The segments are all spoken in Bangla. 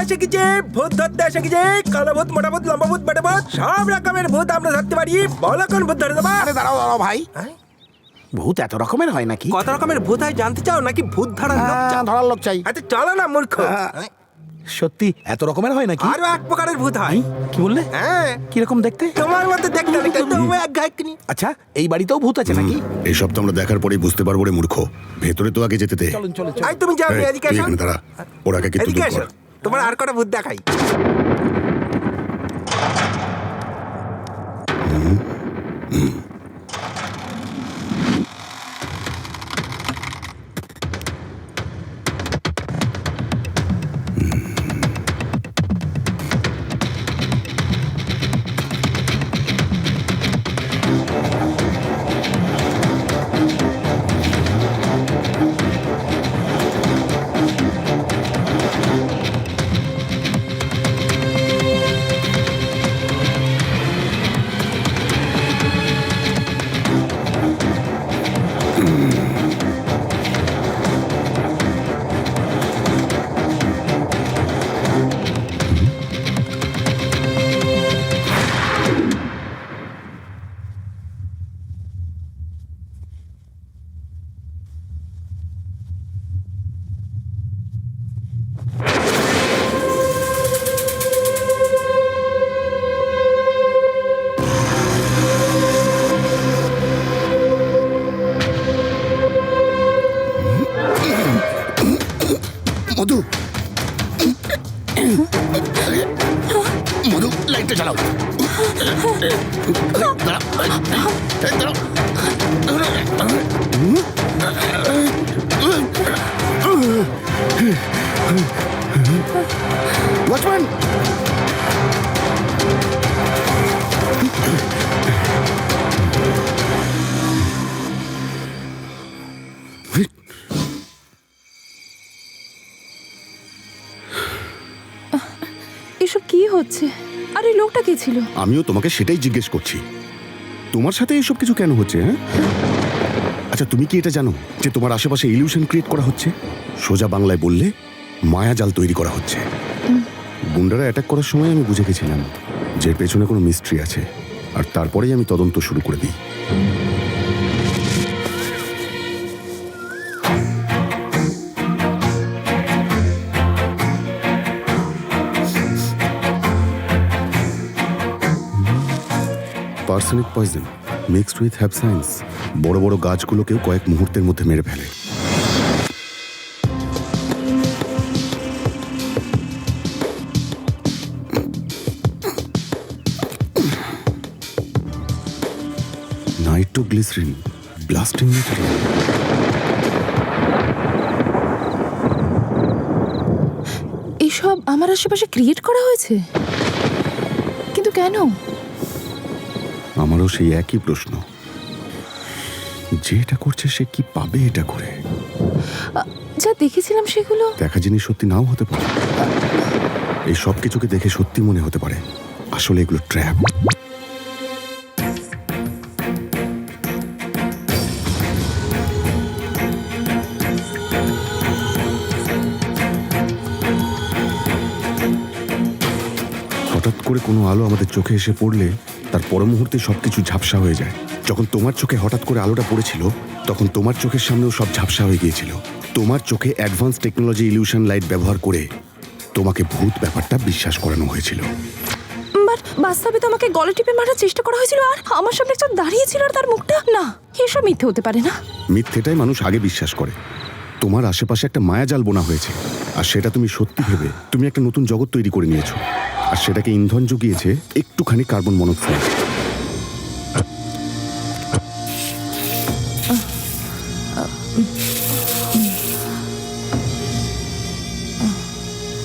এসে গেছে, ভূত ধরতে এসে গেছে। কালো ভূত, মোটা ভূত, লম্বা ভূত, বেটা ভূত, সব রকমের ভূত আমরা ধরতে পারি। বলো কোন ভূত ধরে দেবা? আরে দাঁড়াও দাঁড়াও ভাই, হ্যাঁ? ভূত এত রকমের হয় নাকি? কত রকমের ভূত হয় জানতে চাও নাকি ভূত ধরার লোক চাও? ধরার লোক চাই। আচ্ছা চলো না মূর্খ। হ্যাঁ। সত্যি এত রকমের হয় নাকি? আরো এক প্রকারের ভূত হয়। কি বললে? হ্যাঁ, কিরকম দেখতে? তোমার মতো দেখতে না, কিন্তু তুমি এক গায়কনি। আচ্ছা, এই বাড়িতেও ভূত আছে নাকি? এইসব তো আমরা দেখার পরেই বুঝতে পারবো রে মূর্খ। ভেতরে তো আগে যেতে দে। চলুন চলুন আই তুমি যাও, এই, এদিকে তুই এসো। এখানে দাঁড়া, ওরা একটু এদিকে দূর এসো, কর। তোমার আর কটা ভূত দেখাই। মধু, মধু, লাইটটা জ্বালাও। দাঁড়াও, দাঁড়াও। ওয়াচম্যান! এসব কি হচ্ছে? আরে লোকটা কে ছিল? আমিও তোমাকে সেটাই জিজ্ঞেস করছি, তোমার সাথে এসব কিছু কেন হচ্ছে? হ্যাঁ, আচ্ছা তুমি কি এটা জানো যে তোমার আশেপাশে ইলিউশন ক্রিয়েট করা হচ্ছে? সোজা বাংলায় বললে মায়াজাল তৈরি করা হচ্ছে। গুন্ডারা অ্যাটাক করার সময় আমি বুঝে গেছিলাম যে এর পেছনে কোনো মিস্ট্রি আছে, আর তারপরেই আমি তদন্ত শুরু করে দিই। পার্সনিক পয়জন মিক্সড উইথ হ্যাপসাইন্স বড় বড় গাছগুলোকেও কয়েক মুহূর্তের মধ্যে মেরে ফেলে। Nitroglycerine blasting material. এসব আমার আশেপাশে ক্রিয়েট করা হয়েছে, কিন্তু কেন? আমারও সেই একই প্রশ্ন, যে এটা করছে সে কি পাবে এটা করে? যা দেখেছিলাম সেগুলো দেখা জিনিস সত্যি নাও হতে পারে। এই সব কিছুকে দেখে সত্যি মনে হতে পারে আসলে এগুলো ট্র্যাপ। হঠাৎ করে কোনো আলো আমাদের চোখে এসে পড়লে তার পর মুহূর্তে সবকিছু ঝাপসা হয়ে যায়। যখন তোমার চোখে হঠাৎ করে আলোটা পড়েছিল তখন তোমার চোখের সামনেও সব ঝাপসা হয়ে গিয়েছিল। তোমার চোখে অ্যাডভান্স টেকনোলজি ইলিউশন লাইট ব্যবহার করে তোমাকে ভূত ব্যাপারটা বিশ্বাস করানো হয়েছিল। বাট বাস্তবে তো আমাকে গলা টিপে মারার চেষ্টা করা হয়েছিল, আর আমার সামনে একজন দাঁড়িয়ে ছিল আর তার মুখটা না। এসব মিথ্যে হতে পারে না। মিথ্যেটাই মানুষ আগে বিশ্বাস করে। তোমার আশেপাশে একটা মায়াজাল বোনা হয়েছে, আর সেটা তুমি সত্যি ভেবে তুমি একটা নতুন জগৎ তৈরি করে নিয়েছো, আর সেটাকে ইন্ধন জুগিয়েছে একটুখানি কার্বন মনোক্সাইড।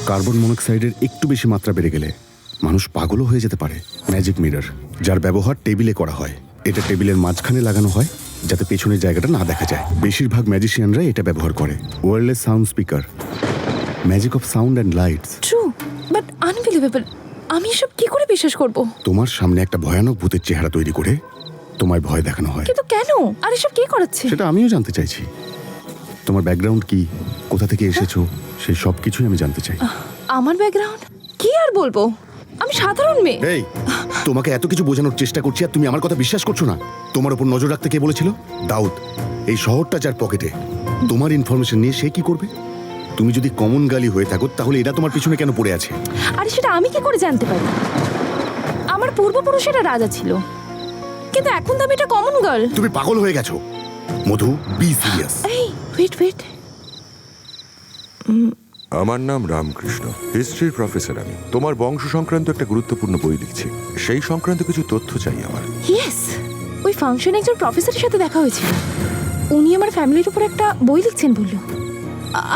কার্বন মনোক্সাইডের একটু বেশি মাত্রা বেড়ে গেলে মানুষ পাগলও হয়ে যেতে পারে। ম্যাজিক মিরর, যার ব্যবহার টেবিলে করা হয়, এটা টেবিলের মাঝখানে লাগানো হয় যাতে পেছনের জায়গাটা না দেখা যায়। বেশিরভাগ ম্যাজিশিয়ানরা এটা ব্যবহার করে। Wireless sound speaker, magic of sound and lights. True, but unbelievable. আমি এসব কি করে বিশ্বাস করব? তোমার সামনে একটা ভয়ানক ভূতের চেহারা তৈরি করে তোমায় ভয় দেখানো হয়। কিন্তু কেন? আর এসব কে করাচ্ছে? সেটা আমিও জানতে চাইছি। তোমার ব্যাকগ্রাউন্ড কি, কোথা থেকে এসেছো, সেই সব কিছুই আমি জানতে চাই। আমার ব্যাকগ্রাউন্ড কি আর বলবো, আমি সাধারণ মেয়ে। এই, তোমাকে এত কিছু বোঝানোর চেষ্টা করছি আর তুমি আমার কথা বিশ্বাস করছো না? তোমার উপর নজর রাখতে কে বলেছিল? দাউদ। এই শহরটা যার পকেটে, তোমার ইনফরমেশন নিয়ে সে কি করবে? তুমি যদি কমন গালি হয়ে থাকো তাহলে এটা তোমার পিছনে কেন পড়ে আছে? আরে সেটা আমি কি করে জানতে পারি? আমার পূর্বপুরুষেরা রাজা ছিল, কিন্তু এখন তো আমি এটা কমন গার্ল। তুমি পাগল হয়ে গেছো মধু, বি সিরিয়াস। এই ওয়েট, আমার নাম রামকৃষ্ণ, হিস্ট্রির প্রফেসর। আমি তোমার বংশ সংক্রান্ত একটা গুরুত্বপূর্ণ বই লিখছি, সেই সংক্রান্ত কিছু তথ্য চাই আমার। ইয়েস, ওই ফাংশনে একজন প্রফেসরের সাথে দেখা হয়েছিল। উনি আমার ফ্যামিলির উপর একটা বই লিখছেন বললো,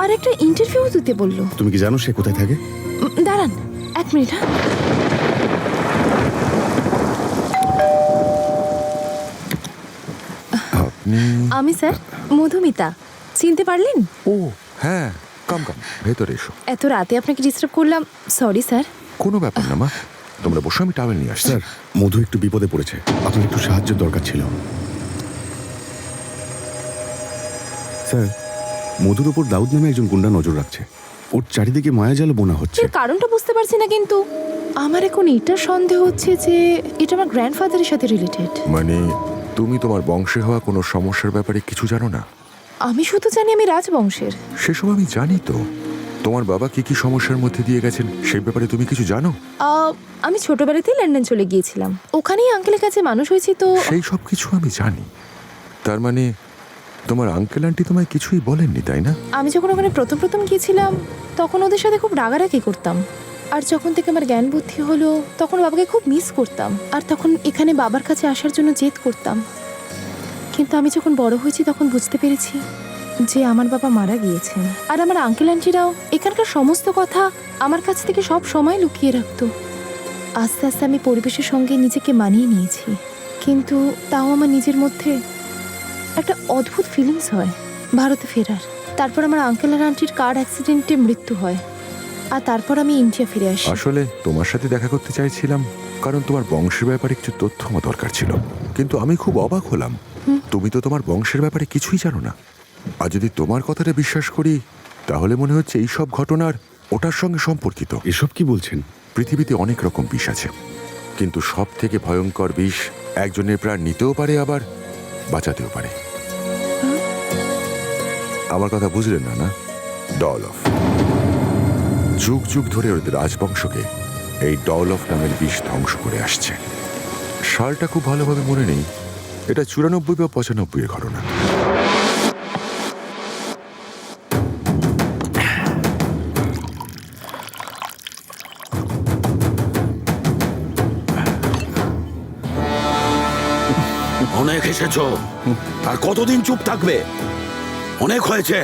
আর একটা ইন্টারভিউ দিতে বললো। তুমি কি জানো সে কোথায় থাকে? দাঁড়ান 1 মিনিট। আপনি? আমি স্যার মধুমিতা, চিনতে পারলেন? ও হ্যাঁ, কাম ভেতরে এসো। এত রাতে আপনাকে ডিস্টার্ব করলাম, সরি স্যার। কোনো ব্যাপার না মা, তোমরা বসো, আমি টাওয়েল নিয়ে আসছি। স্যার, মধু একটু বিপদে পড়েছে, আপনার একটু সাহায্যের দরকার ছিল। স্যার, মধুর ওপর দাউদ নামে একজন গুন্ডা নজর রাখছে। ওর চারিদিকে মায়াজাল বোনা হচ্ছে। এর কারণটা বুঝতে পারছি না, কিন্তু আমার এখন এটা সন্দেহ হচ্ছে যে এটা আমার গ্র্যান্ডফাদারের সাথে রিলেটেড। মানে তুমি তোমার বংশে হওয়া কোনো সমস্যার ব্যাপারে কিছু জানো না? আমি শুধু জানি আমি রাজবংশের। সেসব আমি জানি তো। তোমার বাবা কি কি সমস্যার মধ্যে দিয়ে গেছেন সেই ব্যাপারে তুমি কিছু জানো? আমি ছোটবেলাতেই লন্ডন চলে গিয়েছিলাম, ওখানেই আঙ্কেলের কাছে মানুষ হয়েছি তো। সেই সব কিছু আমি জানি। তার মানে তোমার আঙ্কেল আন্টি তোমায় কিছুই বলেননি, তাই না? আমি যখন ওখানে প্রথম গিয়েছিলাম তখন ওদের সাথে খুব রাগারাগি করতাম, আর যখন থেকে আমার জ্ঞান বুদ্ধি হলো তখন বাবাকে খুব মিস করতাম, আর তখন এখানে বাবার কাছে আসার জন্য জেদ করতাম। কিন্তু আমি যখন বড় হয়েছি তখন বুঝতে পেরেছি যে আমার বাবা মারা গিয়েছেন, আর আমার আঙ্কেল আন্টিরাও এখানকার সমস্ত কথা আমার কাছ থেকে সব সময় লুকিয়ে রাখতো। আস্তে আস্তে আমি পরিবেশের সঙ্গে নিজেকে মানিয়ে নিয়েছি, কিন্তু তাও আমার নিজের মধ্যে একটা অদ্ভুত ফিলিংস হয় ভারতে ফেরার। তারপর আমার আঙ্কেল আর আন্টির কার অ্যাক্সিডেন্টে মৃত্যু হয়, আর তারপর আমি ইন্ডিয়া ফিরে আসি। আসলে তোমার সাথে দেখা করতে চাইছিলাম কারণ তোমার বংশের ব্যাপারে কিছু তথ্য আমার দরকার ছিল, কিন্তু আমি খুব অবাক হলাম। তুমি তো তোমার বংশের ব্যাপারে কিছুই জানো না। আর যদি তোমার কথাটা বিশ্বাস করি তাহলে মনে হচ্ছে এই সব ঘটনার ওটার সঙ্গে সম্পর্কিত। এসব কি বলছেন? পৃথিবীতে অনেক রকম বিষ আছে, কিন্তু সব থেকে ভয়ঙ্কর বিষ একজনের প্রাণ নিতেও পারে আবার বাঁচাতেও পারে। আমার কথা বুঝলেন না? না, ডলফ। যুগ যুগ ধরে ওদের রাজবংশকে এই ডলফ নামের বিষ ধ্বংস করে আসছে। সালটা খুব ভালোভাবে মনে নেই, এটা 94 বা 95 এর ঘটনা। অনেক এসেছো, আর কতদিন চুপ থাকবে? অনেক হয়েছে,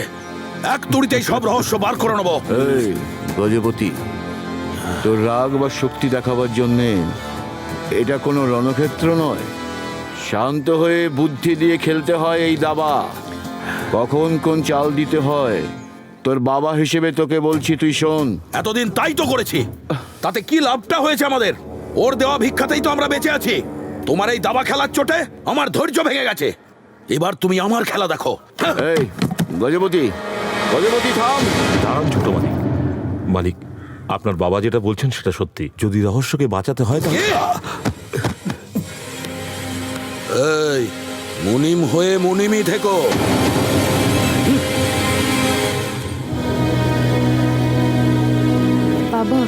এক তুড়িতেই সব রহস্য বার করে নেবো। এই গজপতি, তোর রাগ বা শক্তি দেখাবার জন্যে এটা কোনো রণক্ষেত্র নয়। শান্ত হয়ে বুদ্ধি দিয়ে খেলতে হয় এই দাবা। কখন কোন চাল দিতে হয় তোর বাবা হিসেবে তোকে বলছি, তুই শোন। এতদিন তাই তো করেছি, তাতে কি লাভটা হয়েছে আমাদের? ওর দেওয়া ভিক্ষাতেই তো আমরা বেঁচে আছি। তোমার এই দাবা খেলার চোটে আমার ধৈর্য ভেঙে গেছে। এবার তুমি আমার খেলা দেখো। এই গজপতি, গজপতি থাম। দাঁড়ান ছোট মালিক। মালিক, আপনার বাবা যেটা বলছেন সেটা সত্যি। যদি রহস্যকে বাঁচাতে হয় তাহলে এই মুনিম হয়ে মুনিমই থেকো। বাবা,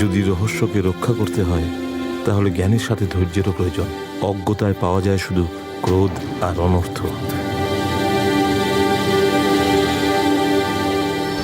যদি রহস্যকে রক্ষা করতে হয় তাহলে জ্ঞানের সাথে ধৈর্যেরও প্রয়োজন। অজ্ঞতায় পাওয়া যায় শুধু ক্রোধ আর অনর্থ।